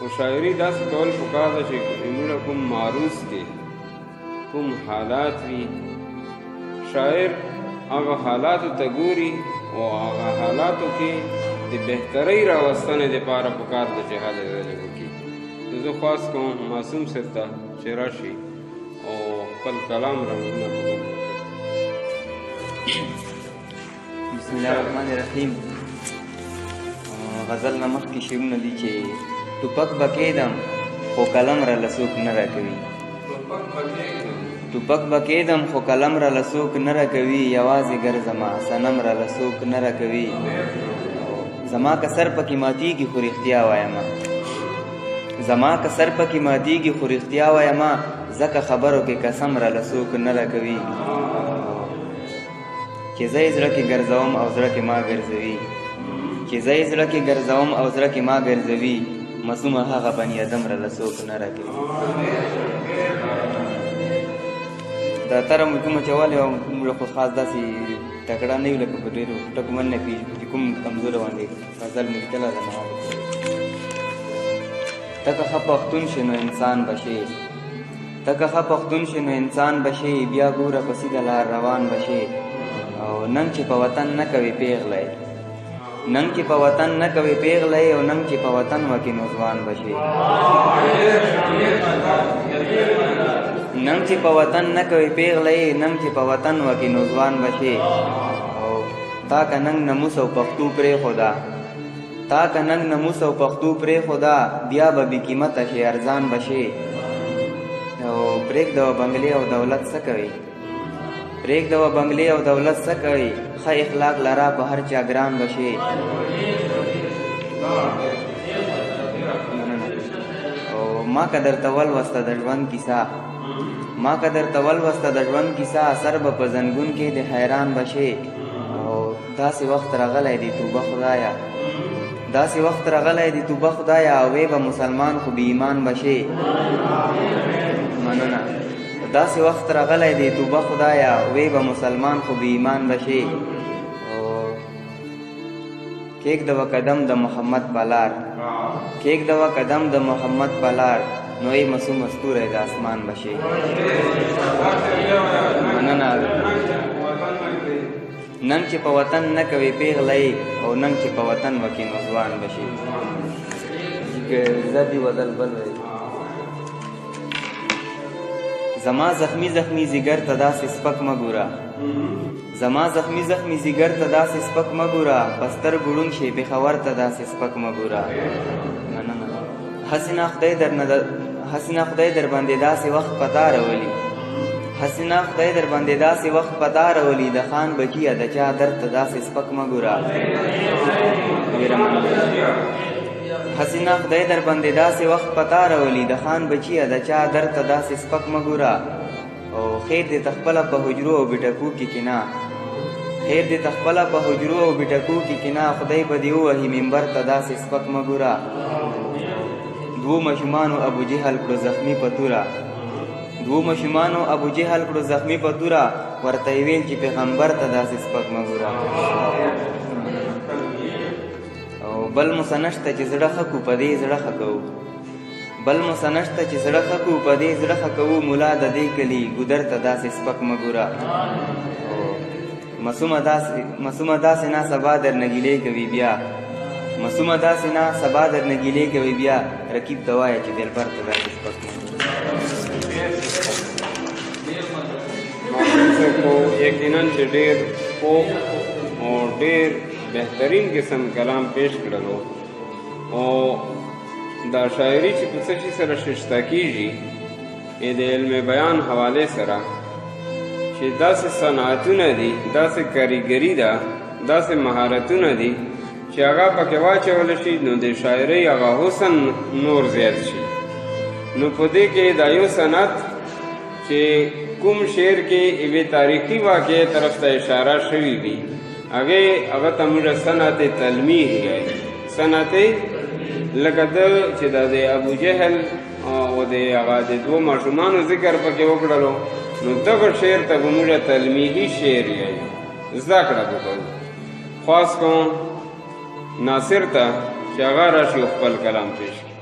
او شاعري داسې کول پکار ده چې زموږ کوم معروض کې کوم حالات وي شاعر هغه حالاتو ته ګوري او هغه حالاتو کې د بهترۍ راوستنې دپاره پکار ده چې هلې ځلې وکړي. نو زه خواست کوم معصوم صاحب ته چې راشي او خپل کلام رنګونه وکړي. بسم الله الرحمن الرحیم. غزل نه مخکې شعرونه دي چې ټوپک به کېدم خو قلم را لڅوک نه راکوي. ټوپک به کېدم خو قلم را لڅوک نه راکوي، یوازې ګرځمه صنم را لڅوک نه راکوي. زما که سر پکې ماتېږي خو رښتیا وایمه، زما که سر پکې ماتېږي خو رښتیا وایمه، ځکه خبرو کې قسم را لڅوک نه راکوي. چې زه یې زړه کې ګرځوم او زړه کې ما ګرځوي، چې زه یې زړه کې ګرځوم او زړه کې ما ګرځوي، معصومه هغه بني ادم را لڅوک نه راکوي. دا تره مو کومه چوالی او موږ خو خاص داسې تکړه نه یو لکه په ډېرو ټکو من نه پېژنو چې کوم کمزوره باندې غزل مې لیکله ده نو ته که ښه پښتون شې نو انسان به شې، ته که ښه پښتون شې نو انسان به شې، بیا ګوره په سیده لار روان به شې. او نن چې په وطن نه کوې پیغلی، نن چې په وطن نه کوې پیغلی، او نن چې په وطن وکې نو ځوان به شې. نن چې په وطن نه کوې پیغلی، نن چې په وطن وکې نو ځوان به شې. او تا که ننګ نموس او پښتو پرېښوده، تا که ننګ نموس او پښتو پرېښوده، بیا به بې قیمته شې ارزان به شې. او پرېږده بنګلې او دولت څه کوي، پرېږده بنګلې او دولت څه کوي، ښه اخلاق لره په هر چا ګران به شې. او ما که درته ولوسته د ژوند کیسه، ما که درته ولوسته د ژوند کیسه، سر به په زنګون کې د حیران به شې. او داسې وخت راغلی دی توبه خدایه، داسې وخت راغلی دی توبه خدایه، او وی به مسلمان خو بې ایمان به شې. مننه. داسې وخت راغلی دی توبه خدایه، وی به مسلمان خو بې ایمان به شې. او کېږده قدم د محمد په لار، کېږده قدم د محمد په لار، نو ای معصومه ستوری د اسمان به شې. مننه. نن چې په وطن نه کوې پیغلی، او نن چې په وطن وکې نو ځوان به شې. زدي وزل بل وی زما زخمی زخمی زیګر ته داسې سپک مه ګوره، زما زخمی زخمی زیګر ته داسې سپک مه ګوره، بستر ګړون شي پېښور ته داسې سپک مه ګوره. مننه. حسینه خدای در باندې داسې وخت پتا راولي، حسینه خدای در باندې داسې وخت پتا راولي، د خان بچیه د چا درد ته داسې سپک مه ګوره. حسینه خدای در باندې داسې وخت پتا راولي، د خان بچیه د چا درد ته داسې سپک مه ګوره. او خیر دې تخپله په حجرو او بیټکو کې کینا، خیر دې تخپله په حجرو او بیټکو کې کینا، خدای به دې ووهي منبر ته داسې سپک مه ګوره. دوو ماشومانو ابو جهل کړو زخمي په توره، دوو ماشومانو ابو جهل کړو زخمي په توره، ورته یې ویل چې پیغمبر ته داسې سپک مه ګوره. او بل مو څه نشته چې زړه ښه کړو په دې زړه ښه کوو، بل مو څه نشته چې زړه ښه کړو په دې زړه ښه کوو، ملا د دې کلي ګودر ته داسې سپک مه ګوره. معصومه داسې نه سبا درنه ګیلې کوي بیا، معصومه داسې نه سبا درنه ګیلې کوي بیا، رقیب ته وایه چې دلبر ته داسې سپک مه ګوره. یقینا چې ډېر پوخ او ډېر بهترین قسم کلام پیش کړلو. او دا شاعري چې په څه شي سره ششته کېږي د علم بیان حوالې سره، چې داسې صنعتونه دي، داسې کاریګري ده، داسې مهارتونه دي چې هغه پکې واچولی شي نو د شاعرۍ هغه حسن نور زیات شي. نو په دې کې دا یو صنعت چې کوم شعر کې یوې تاریخي واقعې طرف ته اشاره شوي وي، هغه ته موږ صنعت تلمیح وایي. صنعت لکه ده چې دا د ابو جهل او د هغه د دوو ماشومانو ذکر پکې وکړلو، نو دغه شعر ته به موږ تلمیحي شعر وایي. زده کړه به کوو. خواست کوم ناصر ته چې هغه راشي خپل کلام پیش کړي.